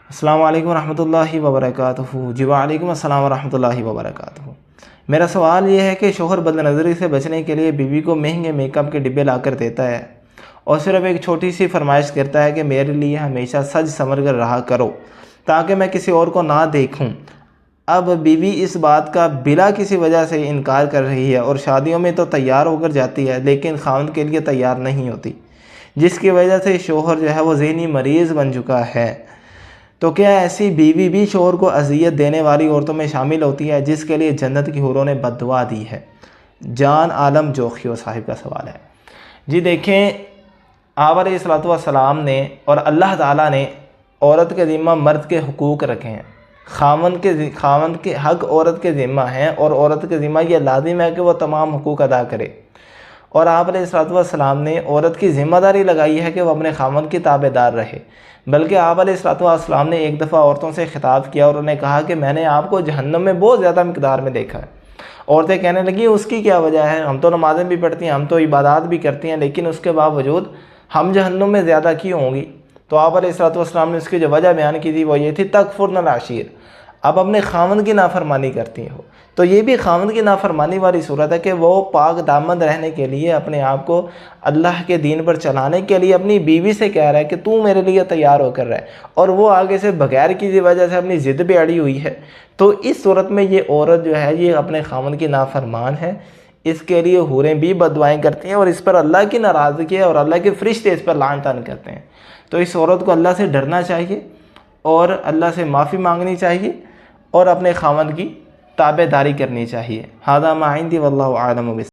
अस्सलामु अलैकुम रहमतुल्लाहि व बरकातुहू। जी वालेकुम अस्सलाम व रहमतुल्लाहि व बरकातुहू। मेरा सवाल ये है कि शोहर बदनज़री से बचने के लिए बीवी को महंगे मेकअप के डिब्बे लाकर देता है और सिर्फ एक छोटी सी फरमाइश करता है कि मेरे लिए हमेशा सज संवर कर रहा करो ताकि मैं किसी और को ना देखूं। अब बीवी इस बात का बिला किसी वजह से इनकार कर रही है और शादियों में तो तैयार होकर जाती है लेकिन खावंद के लिए तैयार नहीं होती, जिसकी वजह से शोहर जो है वो ज़हनी मरीज़ बन चुका है। तो क्या ऐसी बीवी भी शोहर को अजियत देने वाली औरतों में शामिल होती है जिसके लिए जन्नत की हूरों ने बद्दुआ दी है? जान आलम जोखियो साहिब का सवाल है। जी देखें, आप अलैहिस्सलाम ने और अल्लाह ताला ने औरत के ज़िम्मा मर्द के हुकूक रखे हैं। खावंद के हक़ औरत के ज़िम्मा हैं और औरत के ज़िम्मा यह लाजिम है कि वह तमाम हुकूक अदा करे। और आप अलैहिस्सलाम ने औरत की ज़िम्मेदारी लगाई है कि वह अपने खावंद की ताबेदार रहे। बल्कि आप अलैहिस्सलाम ने एक दफ़ा औरतों से ख़िताब किया और उन्हें कहा कि मैंने आपको जहन्नम में बहुत ज़्यादा मिक़दार में देखा है। औरतें कहने लगी उसकी क्या वजह है, हम तो नमाज़ें भी पढ़ती हैं, हम तो इबादत भी करती हैं, लेकिन उसके बावजूद हम जहन्नम में ज़्यादा क्यों होंगी? तो आप अलैहिस्सलाम ने उसकी जो वजह बयान की थी वो ये थी, तकफुरनल आशीर, अब अपने खावंद की नाफरमानी करती हो। तो ये भी खावंद की नाफरमानी वाली सूरत है कि वो पाक दामद रहने के लिए अपने आप को अल्लाह के दीन पर चलाने के लिए अपनी बीवी से कह रहा है कि तू मेरे लिए तैयार होकर रहे, और वो आगे से बगैर किसी वजह से अपनी ज़िद पे अड़ी हुई है। तो इस सूरत में ये औरत जो है ये अपने खावंद की नाफरमान है। इसके लिए हूरें भी बददुआएं करती हैं और इस पर अल्लाह की नाराज़गी है और अल्लाह के फरिश्ते इस पर लान तान करते हैं। तो इस औरत को अल्लाह से डरना चाहिए और अल्लाह से माफ़ी मांगनी चाहिए और अपने खावंद की ताबेदारी करनी चाहिए। हादा मा इंदी वल्लाहु आलम बिस।